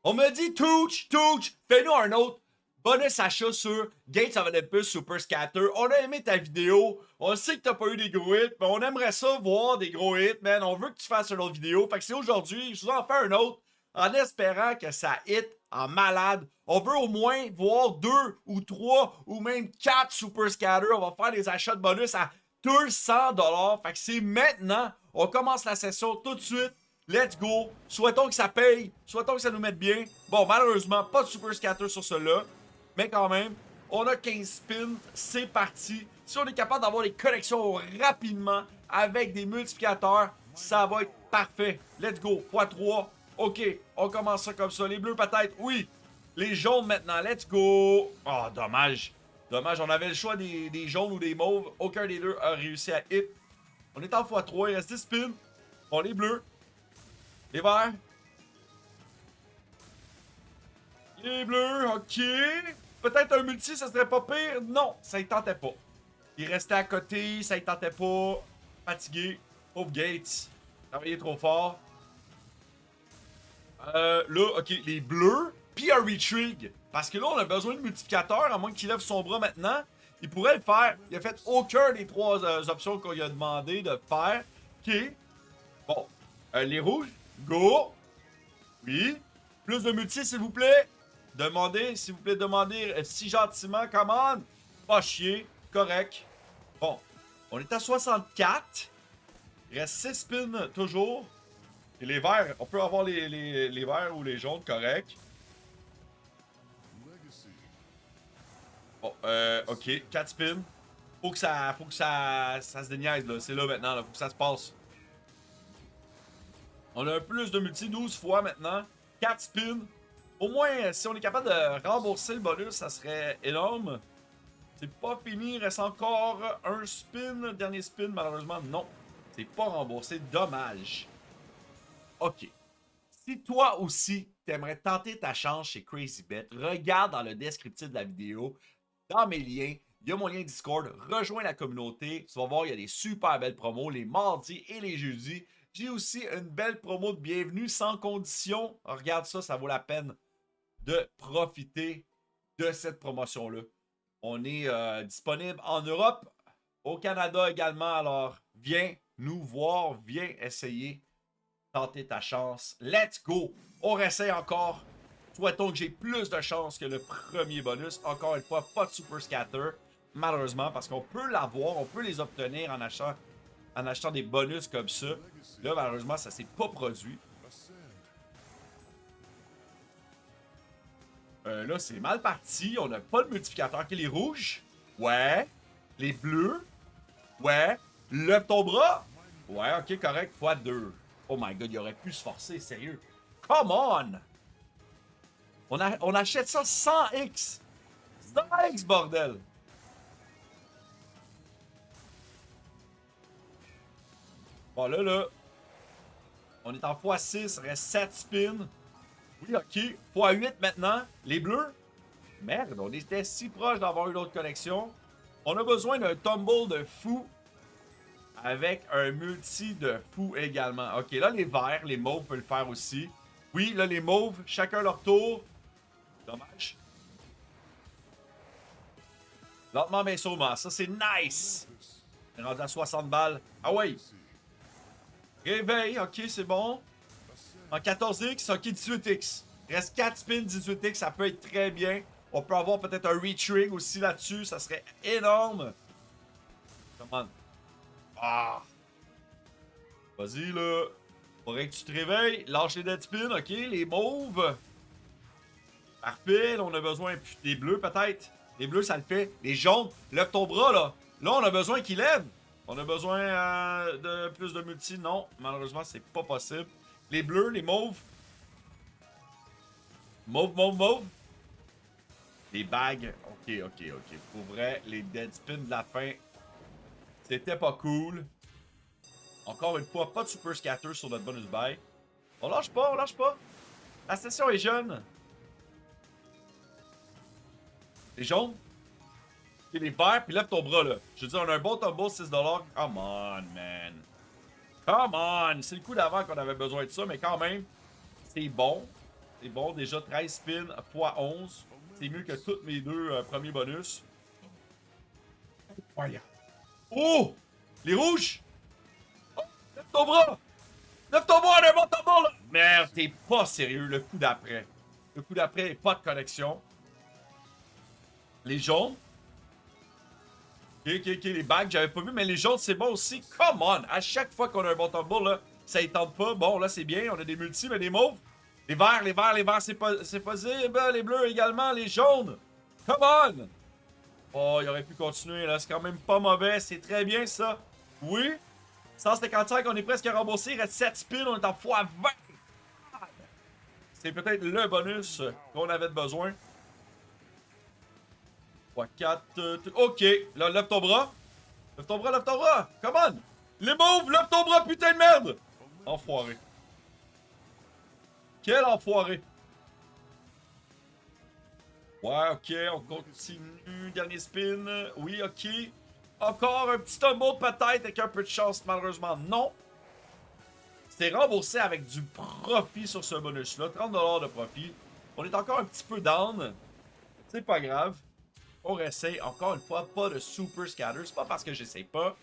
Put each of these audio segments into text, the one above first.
On me dit, Touch, fais-nous un autre bonus achat sur Gates of Olympus Super Scatter. On a aimé ta vidéo. On sait que t'as pas eu des gros hits, mais on aimerait ça voir des gros hits, man. On veut que tu fasses une autre vidéo. Fait que c'est aujourd'hui. Je vous en fais un autre en espérant que ça hit en malade. On veut au moins voir 2 ou 3 ou même 4 Super Scatter. On va faire des achats de bonus à 200$. Fait que c'est maintenant. On commence la session tout de suite. Let's go. Souhaitons que ça paye. Souhaitons que ça nous mette bien. Bon, malheureusement, pas de Super Scatter sur cela. Mais quand même, on a 15 spins. C'est parti. Si on est capable d'avoir des connexions rapidement avec des multiplicateurs, ça va être parfait. Let's go. x3. OK. On commence ça comme ça. Les bleus peut-être. Oui. Les jaunes maintenant. Let's go. Oh, dommage. Dommage. On avait le choix des jaunes ou des mauves. Aucun des deux a réussi à hit. On est en x3. Il reste 10 spins. Bon, les bleus. Les verts. Les bleus, ok. Peut-être un multi, ça serait pas pire. Non, ça y tentait pas. Il restait à côté, ça y tentait pas. Fatigué. Pauvre Gates. Travaillé trop fort. Là, ok, les bleus. Puis un retrig. Parce que là, on a besoin de multiplicateur, à moins qu'il lève son bras maintenant. Il pourrait le faire. Il a fait aucun des trois options qu'on lui a demandé de faire. Ok. Bon. Les rouges. Go! Oui. Plus de multi, s'il vous plaît. Demandez, s'il vous plaît, demandez si gentiment. Come on! Pas chier. Correct. Bon. On est à 64. Il reste 6 spins toujours. Et les verts, on peut avoir les verts ou les jaunes, correct. Bon, ok. 4 spins. Faut que ça se déniaise, là. C'est là maintenant, là. Faut que ça se passe. On a un plus de multi 12 fois maintenant. 4 spins. Au moins, si on est capable de rembourser le bonus, ça serait énorme. C'est pas fini. Il reste encore un spin. Dernier spin, malheureusement, non. C'est pas remboursé. Dommage. OK. Si toi aussi, t'aimerais tenter ta chance chez CrazyBet, regarde dans le descriptif de la vidéo. Dans mes liens, il y a mon lien Discord. Rejoins la communauté. Tu vas voir, il y a des super belles promos les mardis et les jeudis. J'ai aussi une belle promo de bienvenue sans condition. Regarde ça, ça vaut la peine de profiter de cette promotion-là. On est disponible en Europe, au Canada également. Alors, viens nous voir, viens essayer, tenter ta chance. Let's go! On réessaye encore. Souhaitons que j'ai plus de chance que le premier bonus. Encore une fois, pas de Super Scatter. Malheureusement, parce qu'on peut l'avoir, on peut les obtenir en achetant des bonus comme ça. Là, malheureusement, ça s'est pas produit. Là, c'est mal parti. On n'a pas de multiplicateur. Ok, les rouges. Ouais. Les bleus. Ouais. Lève ton bras. Ouais, ok, correct. x2. Oh my god, il aurait pu se forcer, sérieux. Come on! On achète ça 100x. 100x, bordel. Bon, là. On est en x6. Reste 7 spins. Oui, ok. x8 maintenant. Les bleus. Merde, on était si proche d'avoir une autre connexion. On a besoin d'un tumble de fou. Avec un multi de fou également. Ok, là, les verts, les mauves peuvent le faire aussi. Oui, là, les mauves, chacun leur tour. Dommage. Lentement, mais sûrement. Ça, c'est nice. On est rendu à 60 balles. Ah ouais. Réveil, ok, c'est bon. En 14x, ok, 18x. Reste 4 spins, 18x, ça peut être très bien. On peut avoir peut-être un retrig aussi là-dessus, ça serait énorme. Come on. Ah. Vas-y, là. Faudrait que tu te réveilles. Lâche les dead spins, ok, les mauves. Parfait, là, on a besoin des bleus peut-être. Les bleus, ça le fait. Les jaunes, lève ton bras, là. Là, on a besoin qu'ils lèvent. On a besoin de plus de multi. Non, malheureusement, c'est pas possible. Les bleus, les mauves. Mauve. Les bagues. Ok. Pour vrai, les dead spins de la fin, c'était pas cool. Encore une fois, pas de super scatter sur notre bonus buy. On lâche pas. La session est jeune. Les jaunes. Et les verts, puis lève ton bras, là. Je veux dire, on a un bon tumble, 6$. Come on, man. Come on! C'est le coup d'avant qu'on avait besoin de ça, mais quand même, c'est bon. C'est bon, déjà 13 spins x 11. C'est mieux que tous mes deux premiers bonus. Incroyable. Oh! Les rouges! Oh! Lève ton bras! Lève ton bras, on a un bon tambour, là! Merde, t'es pas sérieux, le coup d'après. Le coup d'après, pas de connexion. Les jaunes. Ok, les bagues, j'avais pas vu, mais les jaunes, c'est bon aussi. Come on! À chaque fois qu'on a un bon tambour, là, ça y tente pas. Bon, là, c'est bien, on a des multis, mais des mauves. Les verts, c'est possible. Les bleus également, les jaunes. Come on! Oh, il aurait pu continuer, là. C'est quand même pas mauvais. C'est très bien, ça. Oui. 155, on est presque remboursé. Il reste 7 spins, on est en x20. C'est peut-être le bonus qu'on avait besoin. x4. Ok. Là, lève ton bras. Lève ton bras, lève ton bras. Come on. Les mauves, lève ton bras, putain de merde. Enfoiré. Quel enfoiré. Ouais, ok, on continue. Dernier spin. Oui, ok. Encore un petit tumble peut-être avec un peu de chance. Malheureusement, non. C'est remboursé avec du profit sur ce bonus-là. 30$ de profit. On est encore un petit peu down. C'est pas grave. On réessaye. Encore une fois, pas de super scatter. C'est pas parce que j'essaye pas.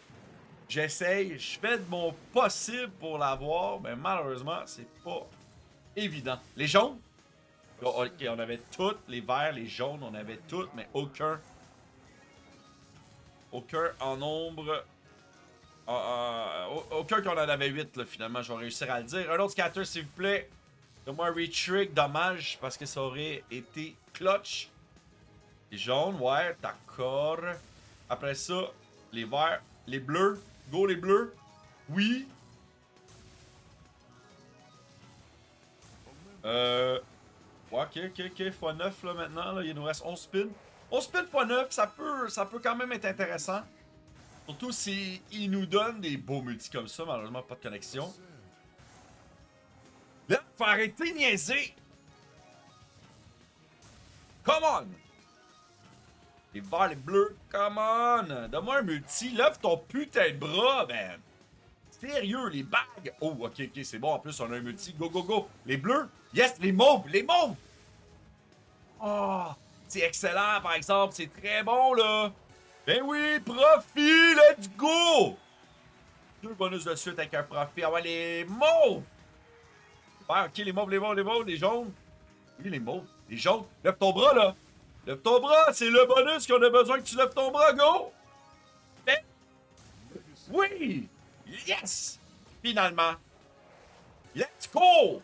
J'essaye. Je fais de mon possible pour l'avoir. Mais malheureusement, c'est pas évident. Les jaunes? Ok, on avait toutes. Les verts, les jaunes, on avait toutes. Mais aucun. Aucun en nombre. Aucun qu'on en avait 8, là, finalement, je vais réussir à le dire. Un autre scatter, s'il vous plaît. Donne-moi un retrick, dommage, parce que ça aurait été clutch. Les jaunes, ouais, d'accord. Après ça, les verts, les bleus. Go, les bleus. Oui. Ouais, ok, x9 là maintenant, là, il nous reste 11 spins. 11 spins x9, ça peut quand même être intéressant. Surtout s'il nous donne des beaux multis comme ça, malheureusement pas de connexion. Là, faut arrêter de niaiser! Come on! Les verts, les bleus, come on! Donne-moi un multi, lève ton putain de bras, man! Sérieux, les bagues! Oh, ok, c'est bon, en plus on a un multi, go, go, go! Les bleus! Yes, les mauves, les mauves! Oh! C'est excellent, par exemple, c'est très bon, là! Ben oui, profit, let's go! 2 bonus de suite avec un profit. Ah ouais, les mauves! Ouais, ok, les mauves, les jaunes. Oui, les mauves, les jaunes. Lève ton bras, là! Lève ton bras, c'est le bonus qu'on a besoin que tu lèves ton bras, go! Ben... Oui! Yes! Finalement. Let's go!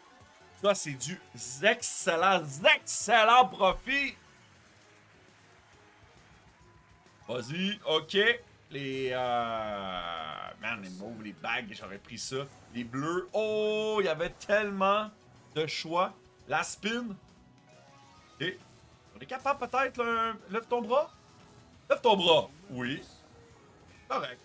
Ça, c'est du excellent profit. Vas-y, ok. Les man, les mauves, les bagues, j'aurais pris ça. Les bleus. Oh, il y avait tellement de choix. La spin. Ok. On est capable peut-être, là. Lève ton bras. Lève ton bras. Oui. Correct.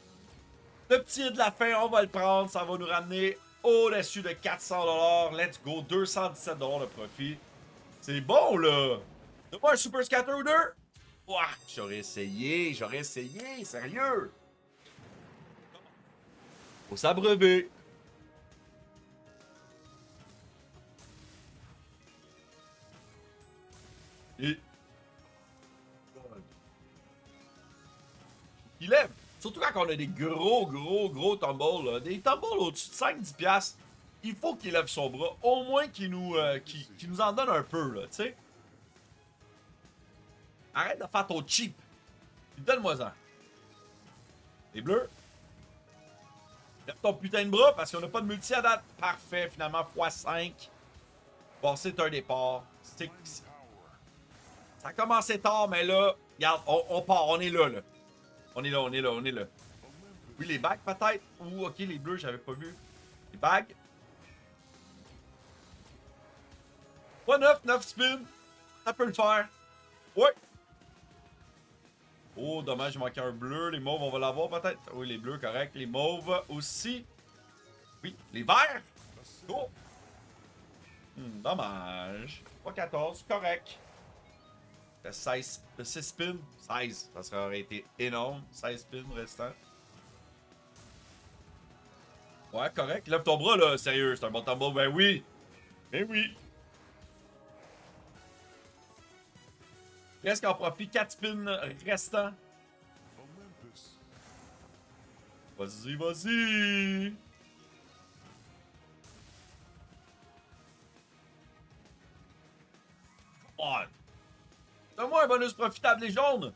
Le petit de la fin, on va le prendre. Ça va nous ramener au-dessus de 400$. Let's go. 217$ de profit. C'est bon, là. Donne-moi un super scatter ou deux. Ouah, j'aurais essayé, sérieux. Faut s'abreuver. Et... il lève. Surtout quand on a des gros tumbles, là. Des tumbles au-dessus de 5-10$. Il faut qu'il lève son bras. Au moins qu'il nous en donne un peu, là, tu sais. Arrête de faire ton cheap. Donne-moi-en. Les bleus. Lève ton putain de bras parce qu'on n'a pas de multi à date. Parfait, finalement, x5. Bon, c'est un départ. Ça a commencé tard, mais là, regarde, on part, on est là, là. On est là. Oui, les bagues, peut-être. Ou, ok, les bleus, j'avais pas vu. Les bagues. 9 spins. Ça peut le faire. Ouais. Oh, dommage, il manquait un bleu. Les mauves, on va l'avoir peut-être. Oui, les bleus, correct. Les mauves aussi. Oui, les verts. Go. Dommage. Pas 14, correct. 6 spins. 16, ça aurait été énorme. 16 spins restants. Ouais, correct. Lève ton bras, là. Sérieux, c'est un bon tambour. Ben oui. Ben oui. Presque en profit. 4 spins restants. Vas-y, vas-y. Oh. Donne-moi un bonus profitable, les jaunes.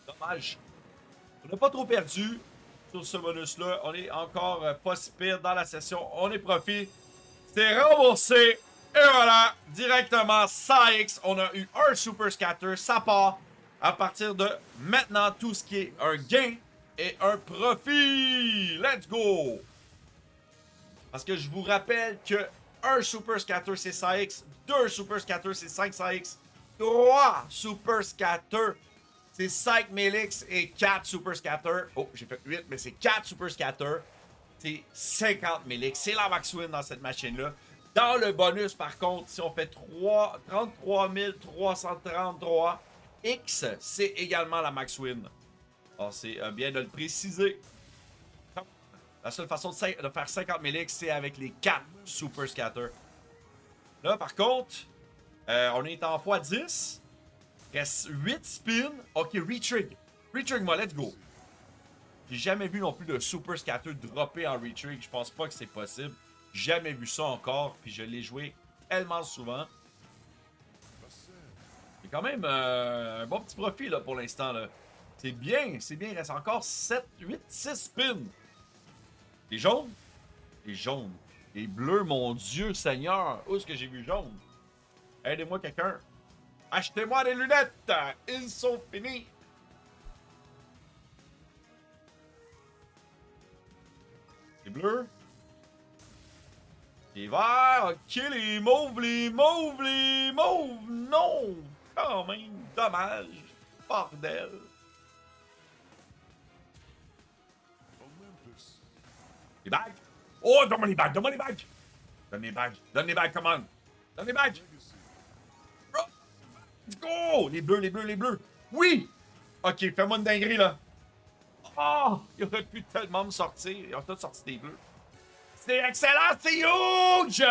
Dommage. On n'a pas trop perdu sur ce bonus-là. On est encore pas si pire dans la session. On est profit. C'est remboursé. Et voilà, directement 100x. On a eu un Super Scatter. Ça part. À partir de maintenant, tout ce qui est un gain et un profit. Let's go! Parce que je vous rappelle que un Super Scatter, c'est 100x. 2 Super Scatter, c'est 500x. 3 Super Scatter, c'est 5000x. Et 4 Super Scatter. Oh, j'ai fait 8, mais c'est 4 Super Scatter. C'est 50 000x. C'est la max win dans cette machine-là. Dans le bonus, par contre, si on fait 33 333 X, c'est également la max win. Alors, c'est bien de le préciser. La seule façon de faire 50 000 X, c'est avec les 4 Super Scatter. Là, par contre, on est en x10. Reste 8 spins. Ok, retrig. Retrig-moi, let's go. J'ai jamais vu non plus de Super Scatter dropper en retrig. Je pense pas que c'est possible. Jamais vu ça encore. Puis je l'ai joué tellement souvent. C'est quand même un bon petit profit là, pour l'instant. C'est bien, c'est bien. Il reste encore 7, 8, 6 spins. Les jaunes? Les jaunes. Les bleus, mon Dieu Seigneur. Où est-ce que j'ai vu jaune? Aidez-moi quelqu'un. Achetez-moi des lunettes. Ils sont finis. Les bleus. Les verts. Ok, les mauves, les mauves, les mauves. Non. Quand même. Dommage. Bordel. Les bagues. Oh, donne-moi les bagues. Donne-moi les bagues. Donne les bagues. Donne les bagues, come on. Donne les bagues. Oh, let's go. Les bleus, les bleus, les bleus. Oui. Ok, fais-moi une dinguerie, là. Oh, il aurait pu tellement me sortir. Ils ont tous sorti des bleus. C'est excellent, c'est huge!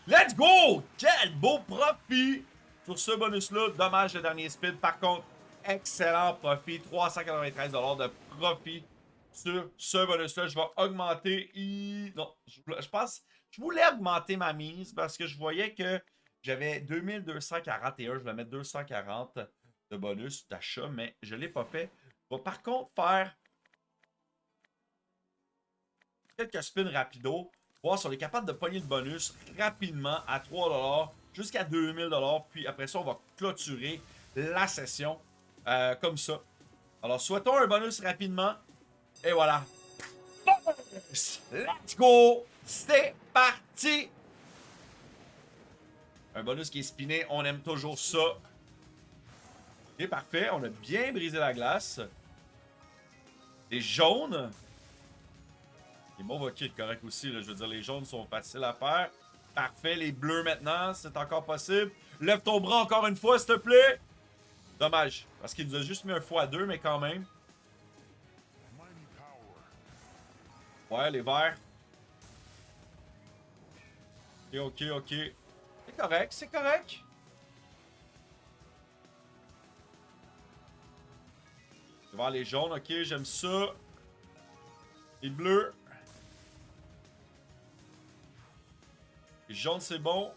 Let's go! Quel beau profit sur ce bonus-là. Dommage le dernier speed. Par contre, excellent profit. 393 $ de profit sur ce bonus-là. Je vais augmenter. Non, je pense. Je voulais augmenter ma mise parce que je voyais que j'avais 2241. Je vais mettre 240 de bonus d'achat, mais je ne l'ai pas fait. Je vais par contre faire quelques spins rapido, voir si on est capable de pogner le bonus rapidement à 3 $ jusqu'à 2000 $. Puis après ça, on va clôturer la session comme ça. Alors, souhaitons un bonus rapidement. Et voilà. Let's go! C'est parti! Un bonus qui est spiné, on aime toujours ça. Ok, parfait. On a bien brisé la glace. Les jaunes. Les mauves, ok, correct aussi. Là. Je veux dire, les jaunes sont faciles à faire. Parfait. Les bleus maintenant, c'est encore possible. Lève ton bras encore une fois, s'il te plaît. Dommage. Parce qu'il nous a juste mis un x2, mais quand même. Ouais, les verts. Ok, ok, ok. C'est correct, c'est correct. Je vais voir les jaunes, ok, j'aime ça. Les bleus. Les jaunes, c'est bon.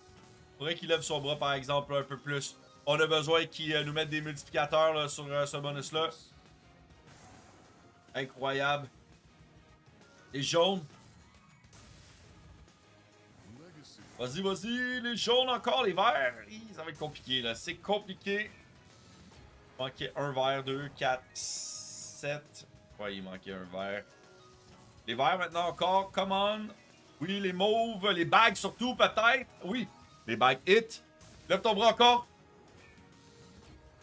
Faudrait qu'il lève son bras, par exemple, un peu plus. On a besoin qu'il nous mette des multiplicateurs là, sur ce bonus-là. Incroyable. Les jaunes. Vas-y, vas-y. Les jaunes encore, les verts. Ça va être compliqué, là. C'est compliqué. Il manquait un vert, 2, 4, 7. Ouais, il manquait un vert. Les verts maintenant encore. Come on. Oui, les mauves. Les bagues surtout, peut-être. Oui. Les bagues hit. Lève ton bras encore.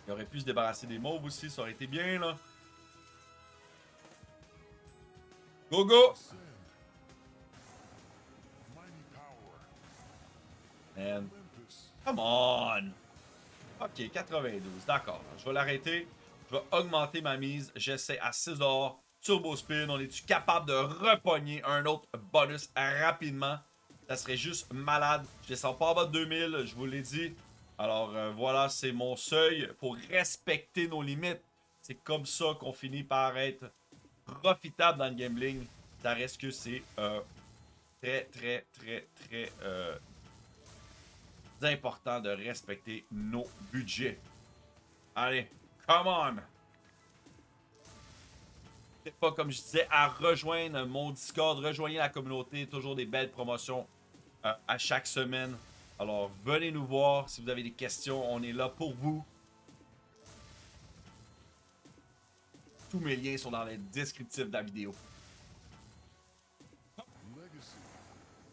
Il aurait pu se débarrasser des mauves aussi. Ça aurait été bien, là. Go, go. Man. Come on. Ok, 92. D'accord. Je vais l'arrêter. Je vais augmenter ma mise. J'essaie à 6 $. Turbo spin. On est-tu capable de repogner un autre bonus rapidement? Ça serait juste malade. Je descends pas en bas de 2000. Je vous l'ai dit. Alors voilà, c'est mon seuil. Faut respecter nos limites. C'est comme ça qu'on finit par être profitable dans le gambling. Ça reste que c'est très important de respecter nos budgets. Allez, come on! C'est pas comme je disais à rejoindre mon Discord, rejoignez la communauté, toujours des belles promotions à chaque semaine. Alors venez nous voir si vous avez des questions, on est là pour vous. Tous mes liens sont dans le descriptif de la vidéo.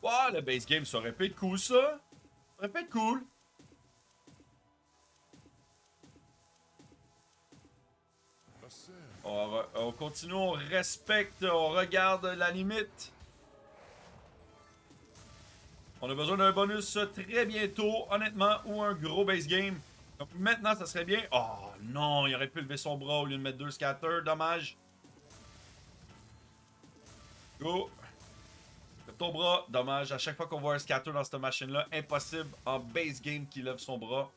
Wow, le base game, ça aurait pu être cool ça. Ça aurait pu être cool. On continue, on respecte, on regarde la limite. On a besoin d'un bonus très bientôt, honnêtement, ou un gros base game. Donc maintenant, ça serait bien. Oh non, il aurait pu lever son bras au lieu de mettre 2 scatters, dommage. Go. Lève ton bras, dommage. À chaque fois qu'on voit un scatter dans cette machine-là, impossible en base game qu'il lève son bras.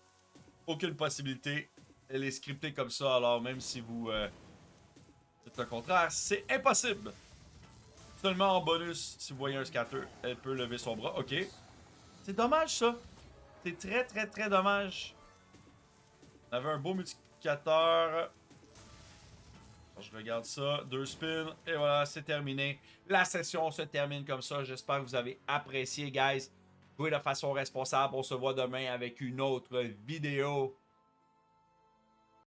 Aucune possibilité. Elle est scriptée comme ça, alors même si vous dites le contraire, c'est impossible. Seulement en bonus, si vous voyez un scatter, elle peut lever son bras. Ok. C'est dommage ça. C'est très dommage. On avait un beau multiplicateur. Je regarde ça. 2 spins. Et voilà, c'est terminé. La session se termine comme ça. J'espère que vous avez apprécié, guys. Jouez de façon responsable. On se voit demain avec une autre vidéo.